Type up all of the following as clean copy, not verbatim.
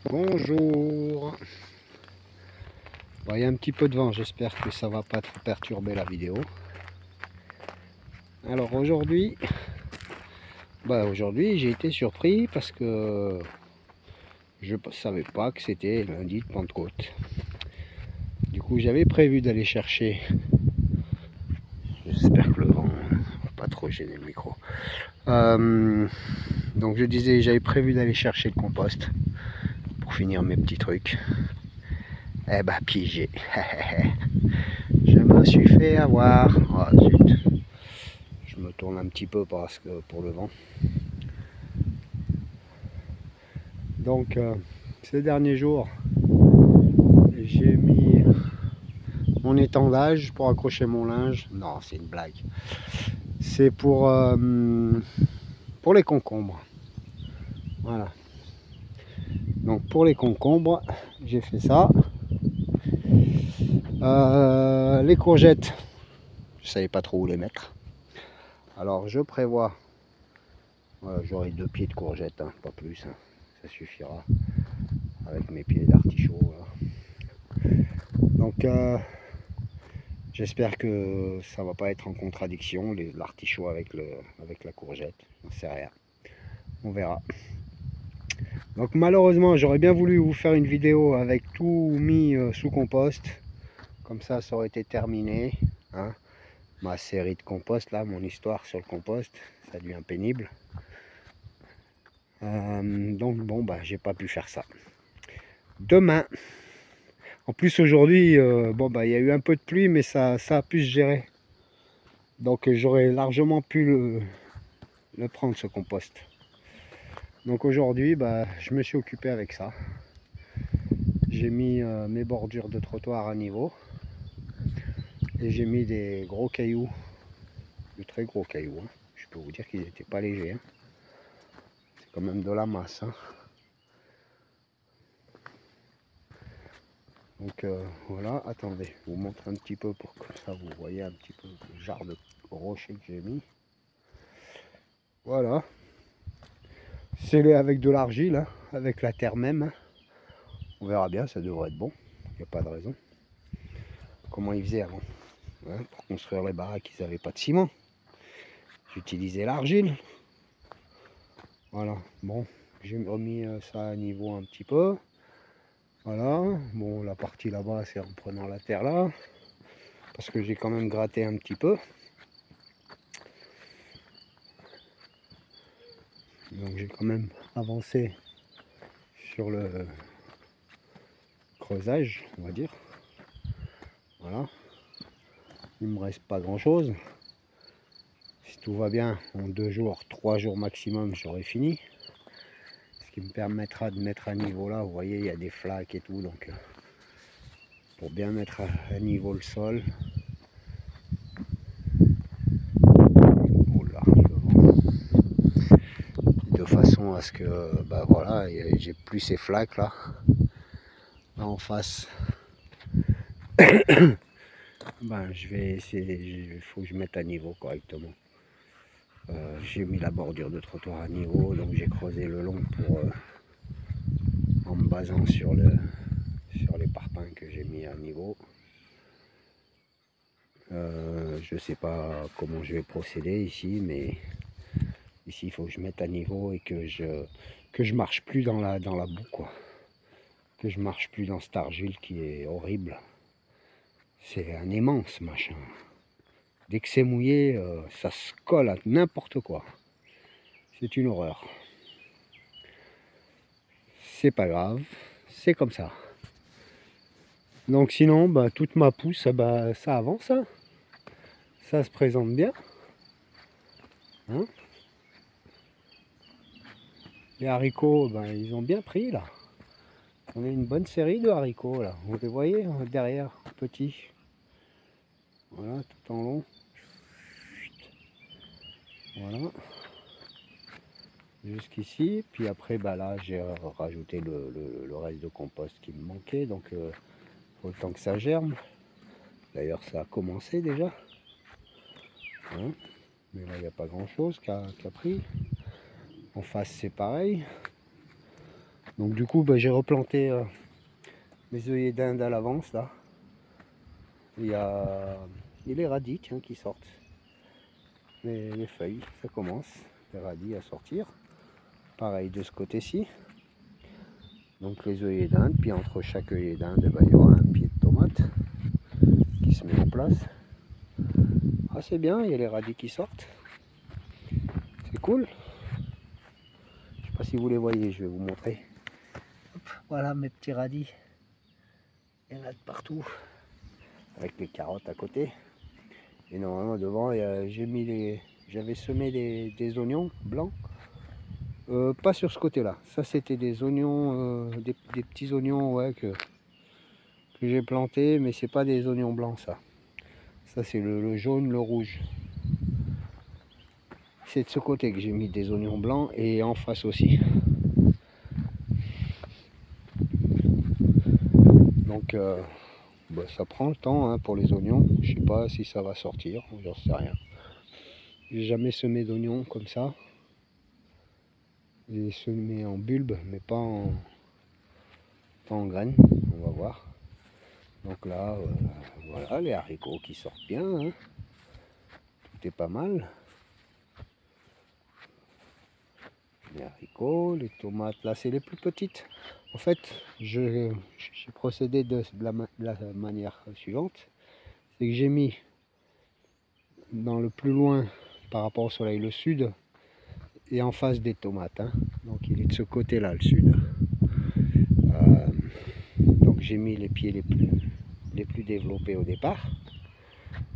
Bonjour. Bon, il y a un petit peu de vent, j'espère que ça va pas trop perturber la vidéo. Alors aujourd'hui j'ai été surpris parce que je ne savais pas que c'était lundi de Pentecôte. Du coup j'avais prévu d'aller chercher, j'espère que le vent ne va pas trop gêner le micro. Donc je disais, j'avais prévu d'aller chercher le compost pour finir mes petits trucs. Eh ben piégé. Je me suis fait avoir. Oh, zut. Je me tourne un petit peu parce que pour le vent. Donc ces derniers jours, j'ai mis mon étendage pour accrocher mon linge. Non, c'est une blague. C'est pour les concombres. Voilà. Donc pour les concombres, j'ai fait ça. Les courgettes, je savais pas trop où les mettre. Alors je prévois, voilà, j'aurai 2 pieds de courgettes, hein, pas plus, hein, ça suffira avec mes pieds d'artichaut. Donc j'espère que ça va pas être en contradiction, l'artichaut avec la courgette, j'en sais rien, on verra. Donc malheureusement j'aurais bien voulu vous faire une vidéo avec tout mis sous compost, comme ça aurait été terminé, hein. Ma série de compost là, mon histoire sur le compost, ça devient pénible. Donc bon bah j'ai pas pu faire ça. Demain, en plus aujourd'hui, bon bah il y a eu un peu de pluie mais ça a pu se gérer. Donc j'aurais largement pu le prendre ce compost. Donc aujourd'hui bah, je me suis occupé avec ça. J'ai mis mes bordures de trottoir à niveau. Et j'ai mis des gros cailloux, de très gros cailloux. Hein. Je peux vous dire qu'ils n'étaient pas légers. Hein. C'est quand même de la masse. Hein. Donc voilà, attendez, je vous montre un petit peu pour que ça vous voyez un petit peu le genre de rocher que j'ai mis. Voilà. C'est avec de l'argile, hein, avec la terre même. Hein. On verra bien, ça devrait être bon. Il n'y a pas de raison. Comment ils faisaient avant hein, pour construire les baraques, ils n'avaient pas de ciment. J'utilisais l'argile. Voilà, bon, j'ai remis ça à niveau un petit peu. Voilà, bon, la partie là-bas, c'est en prenant la terre là. Parce que j'ai quand même gratté un petit peu. Donc j'ai quand même avancé sur le creusage, on va dire. Voilà. Il ne me reste pas grand-chose. Si tout va bien, en 2 jours, 3 jours maximum, j'aurai fini. Ce qui me permettra de mettre à niveau là. Vous voyez, il y a des flaques et tout. Donc pour bien mettre à niveau le sol. Oula, de façon à ce que, bah voilà, j'ai plus ces flaques là en face. Ben, je vais essayer, il faut que je mette à niveau correctement. J'ai mis la bordure de trottoir à niveau, donc j'ai creusé le long pour en me basant sur les parpaings que j'ai mis à niveau. Je sais pas comment je vais procéder ici, mais ici il faut que je mette à niveau et que je marche plus dans la boue quoi. Que je marche plus dans cette argile qui est horrible. C'est un immense machin. Dès que c'est mouillé, ça se colle à n'importe quoi. C'est une horreur. C'est pas grave, c'est comme ça. Donc sinon, bah, toute ma pousse, bah, ça avance. Hein. Ça se présente bien. Hein. Les haricots, ben, ils ont bien pris là. On a une bonne série de haricots là. Vous les voyez derrière, petits. Voilà, tout en long. Voilà. Jusqu'ici. Puis après, bah, là, j'ai rajouté le reste de compost qui me manquait. Donc, faut le temps que ça germe. D'ailleurs, ça a commencé déjà. Hein. Mais là, il n'y a pas grand chose qui a pris. En face, c'est pareil. Donc du coup, j'ai replanté mes œillets d'Inde à l'avance là. Il y a les radis tiens, qui sortent. Les feuilles, ça commence, les radis à sortir. Pareil de ce côté-ci. Donc les œillets d'Inde, puis entre chaque œillet d'Inde, il y aura un pied de tomate qui se met en place. Ah c'est bien, il y a les radis qui sortent. C'est cool. Je sais pas si vous les voyez, je vais vous montrer. Hop, voilà mes petits radis. Il y en a de partout. Avec les carottes à côté. Et normalement devant, j'avais semé des oignons blancs. Pas sur ce côté-là. Ça c'était des oignons, des petits oignons ouais, que j'ai plantés, mais c'est pas des oignons blancs ça. Ça c'est le jaune, le rouge. C'est de ce côté que j'ai mis des oignons blancs et en face aussi. Donc ça prend le temps hein, pour les oignons. Je sais pas si ça va sortir, j'en sais rien. J'ai jamais semé d'oignons comme ça. J'ai semé en bulbe, mais pas en graines. On va voir. Donc là, voilà les haricots qui sortent bien. Hein. Tout est pas mal. Les haricots, les tomates, là c'est les plus petites. En fait, j'ai procédé de la manière suivante. C'est que j'ai mis dans le plus loin par rapport au soleil, le sud, et en face des tomates. Hein. Donc il est de ce côté-là, le sud. Donc j'ai mis les pieds les plus développés au départ.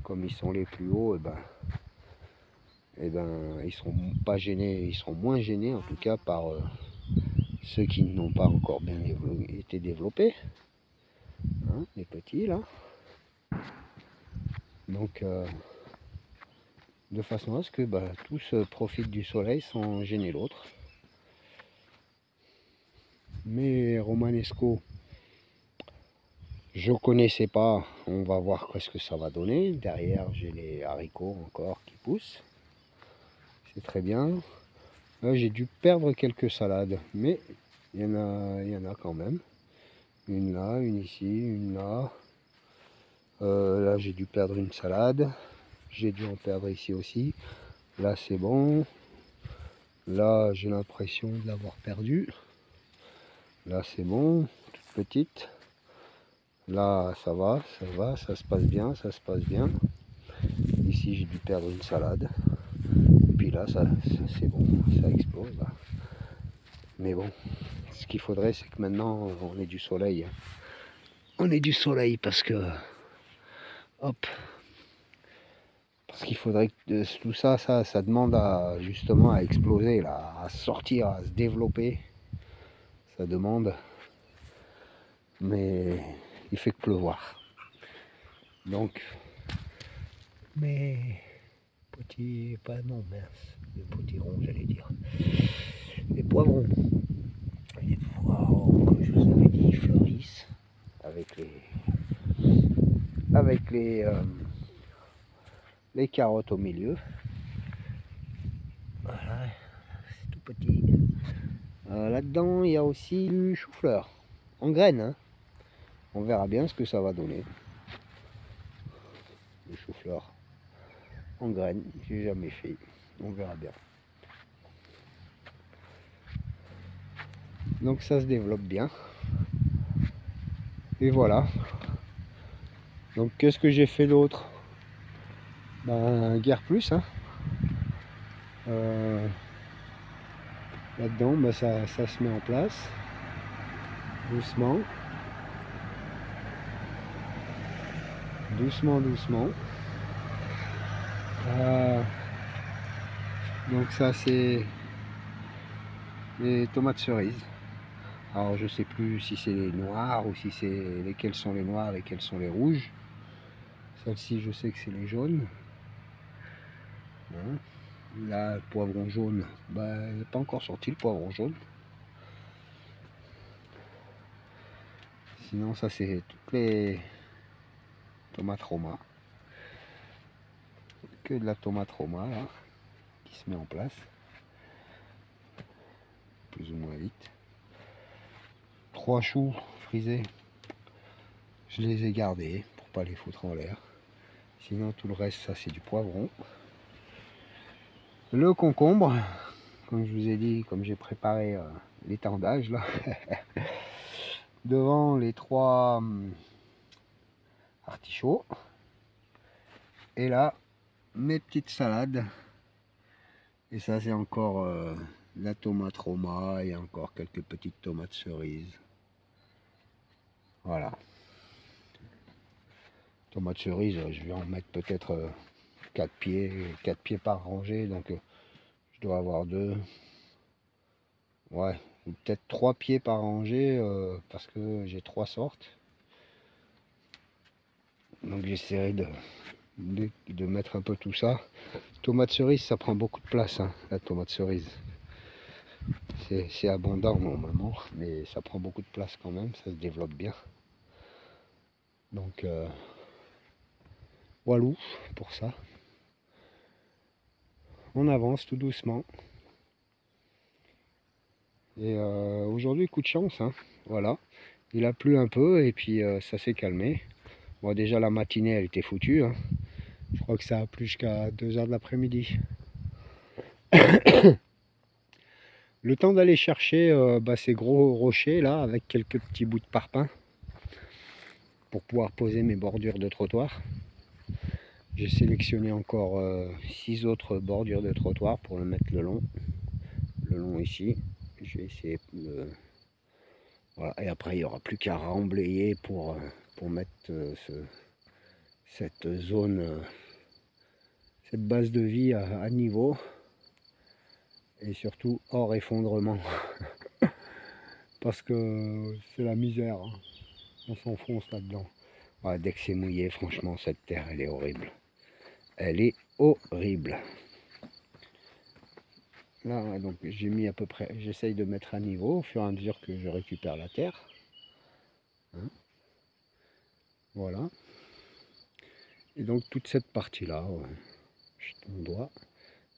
Comme ils sont les plus hauts, ils seront pas gênés, ils seront moins gênés en tout cas par ceux qui n'ont pas encore bien été développés. Hein, les petits là. Donc de façon à ce que tous profitent du soleil sans gêner l'autre. Mais romanesco, je connaissais pas, on va voir ce que ça va donner. Derrière j'ai les haricots encore qui poussent. C'est très bien. Là j'ai dû perdre quelques salades, mais il y en a quand même. Une là, une ici, une là. Là j'ai dû perdre une salade. J'ai dû en perdre ici aussi. Là c'est bon. Là j'ai l'impression de l'avoir perdu. Là c'est bon, toute petite. Là ça va, ça se passe bien, ça se passe bien. Ici j'ai dû perdre une salade. Et puis là ça c'est bon, ça explose là. Mais bon, ce qu'il faudrait c'est que maintenant on ait du soleil. On ait du soleil parce que hop. Parce qu'il faudrait que tout ça, ça demande justement à exploser, là, à sortir, à se développer. Ça demande. Mais il fait que pleuvoir. Donc, mes petits, pas non, mince, les petits ronds, j'allais dire. Les poivrons. Les poivrons, comme je vous avais dit, fleurissent avec les carottes au milieu. Voilà, c'est tout petit. Là-dedans, il y a aussi du chou-fleur en graines. Hein. On verra bien ce que ça va donner. Le chou-fleur en graines, j'ai jamais fait. On verra bien. Donc ça se développe bien. Et voilà. Donc qu'est-ce que j'ai fait d'autre? Guère plus. Hein. Là-dedans, ça se met en place. Doucement. Doucement, doucement. Donc ça c'est les tomates cerises. Alors je sais plus si c'est les noirs ou si c'est lesquels sont les noirs et lesquels sont les rouges. Celle-ci je sais que c'est les jaunes. Hein. Là le poivron jaune, il n'est pas encore sorti le poivron jaune. Sinon ça c'est toutes les tomates Roma. Que de la tomate Roma là, qui se met en place. Plus ou moins vite. 3 choux frisés. Je les ai gardés pour pas les foutre en l'air. Sinon tout le reste, ça c'est du poivron. Le concombre, comme je vous ai dit, comme j'ai préparé l'étendage là, devant les 3 artichauts. Et là, mes petites salades. Et ça c'est encore la tomate roma et encore quelques petites tomates cerises. Voilà. Tomates cerises, je vais en mettre peut-être 4 pieds par rangée, donc je dois avoir 2, ouais, peut-être 3 pieds par rangée, parce que j'ai 3 sortes. Donc j'essaierai de mettre un peu tout ça. Tomate cerise, ça prend beaucoup de place, hein, la tomate cerise. C'est abondant normalement, mais ça prend beaucoup de place quand même, ça se développe bien. Donc voilà pour ça. On avance tout doucement. Et aujourd'hui, coup de chance, hein, voilà. Il a plu un peu et puis ça s'est calmé. Bon, déjà la matinée, elle était foutue, hein. Je crois que ça a plu jusqu'à 2 h de l'après-midi. Le temps d'aller chercher ces gros rochers là, avec quelques petits bouts de parpaing, pour pouvoir poser mes bordures de trottoir. J'ai sélectionné encore 6 autres bordures de trottoir pour le mettre le long ici. Je vais essayer de... Voilà. Et après il n'y aura plus qu'à remblayer pour mettre cette zone, cette base de vie à niveau, et surtout hors effondrement. Parce que c'est la misère, hein. On s'enfonce là-dedans. Ouais, dès que c'est mouillé, franchement, cette terre, elle est horrible. Elle est horrible. Là, donc j'ai mis à peu près, j'essaye de mettre à niveau au fur et à mesure que je récupère la terre. Hein, voilà. Et donc toute cette partie-là, je ton doigt.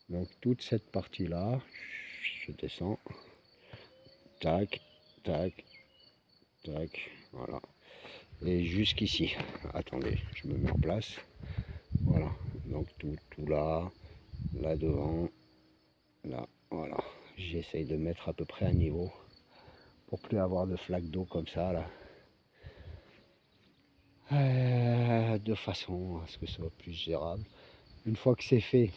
Donc toute cette partie-là, je descends. Tac, tac, tac, voilà. Et jusqu'ici. Attendez, je me mets en place. Voilà. Donc tout là, là devant, là, voilà. J'essaye de mettre à peu près à niveau pour plus avoir de flaques d'eau comme ça là. De façon à ce que ce soit plus gérable. Une fois que c'est fait,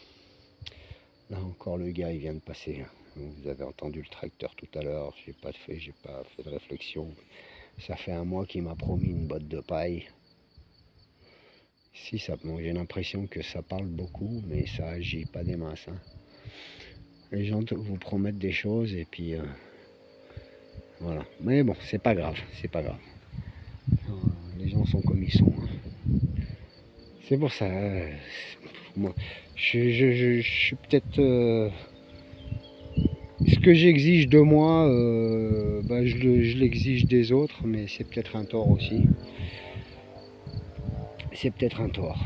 là encore le gars il vient de passer. Vous avez entendu le tracteur tout à l'heure, j'ai pas fait de réflexion. Ça fait 1 mois qu'il m'a promis une botte de paille. Si ça, bon, j'ai l'impression que ça parle beaucoup, mais ça agit pas des masses, hein. Les gens vous promettent des choses et puis voilà. Mais bon, c'est pas grave, c'est pas grave. Les gens sont comme ils sont, hein. C'est pour ça. Moi, je suis peut-être. Ce que j'exige de moi, je l'exige des autres, mais c'est peut-être un tort aussi. C'est peut-être un tort.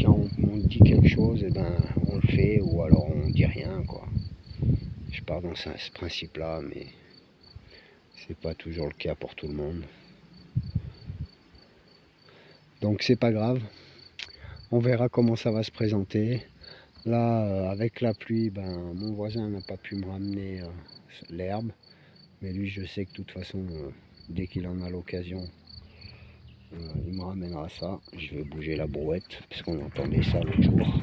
Quand on dit quelque chose, et ben, on le fait, ou alors on dit rien, quoi. Je pars dans ce principe-là, mais c'est pas toujours le cas pour tout le monde. Donc c'est pas grave. On verra comment ça va se présenter. Là, avec la pluie, ben, mon voisin n'a pas pu me ramener l'herbe. Mais lui, je sais que de toute façon, dès qu'il en a l'occasion, il me ramènera ça. Je vais bouger la brouette, parce qu'on entendait ça l'autre jour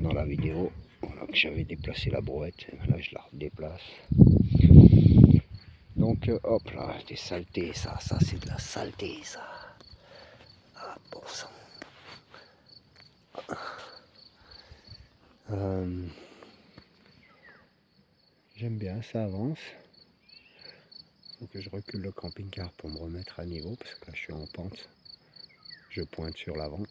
dans la vidéo. Voilà, que j'avais déplacé la brouette. Et là, je la redéplace. Donc, hop là, des saletés, ça c'est de la saleté, ça. Ah, bon sang. J'aime bien, ça avance. Faut que je recule le camping-car pour me remettre à niveau, parce que là je suis en pente. Je pointe sur l'avant.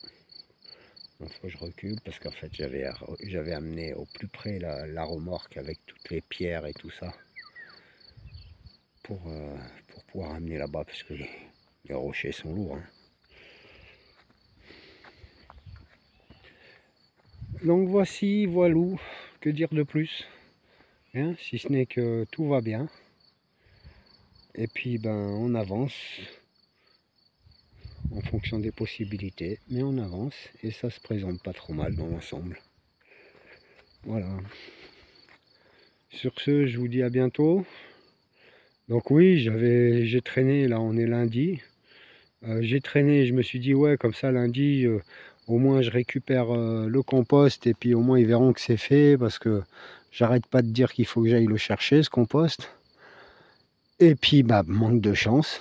Donc faut que je recule, parce qu'en fait j'avais amené au plus près la remorque avec toutes les pierres et tout ça. Pour pouvoir amener là-bas, parce que les rochers sont lourds, hein. Donc voici, voilou, que dire de plus, hein, si ce n'est que tout va bien. Et puis ben on avance en fonction des possibilités, mais on avance et ça se présente pas trop mal dans l'ensemble. Voilà. Sur ce, je vous dis à bientôt. Donc oui, j'ai traîné, là on est lundi. J'ai traîné, je me suis dit ouais, comme ça lundi, au moins je récupère le compost et puis au moins ils verront que c'est fait parce que j'arrête pas de dire qu'il faut que j'aille le chercher ce compost. Et puis bah manque de chance.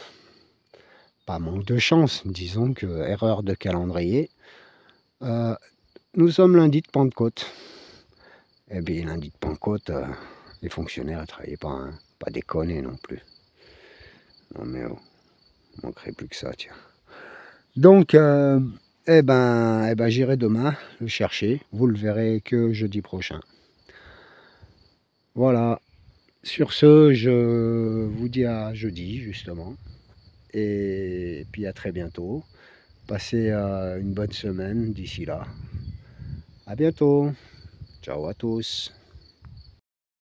Pas manque de chance, disons que erreur de calendrier. Nous sommes lundi de Pentecôte. Et bien lundi de Pentecôte, les fonctionnaires ne travaillaient pas, hein. Pas déconner non plus. Non mais oh, manquerait plus que ça, tiens. Donc, j'irai demain le chercher. Vous le verrez que jeudi prochain. Voilà. Sur ce, je vous dis à jeudi, justement. Et puis à très bientôt. Passez une bonne semaine d'ici là. À bientôt. Ciao à tous.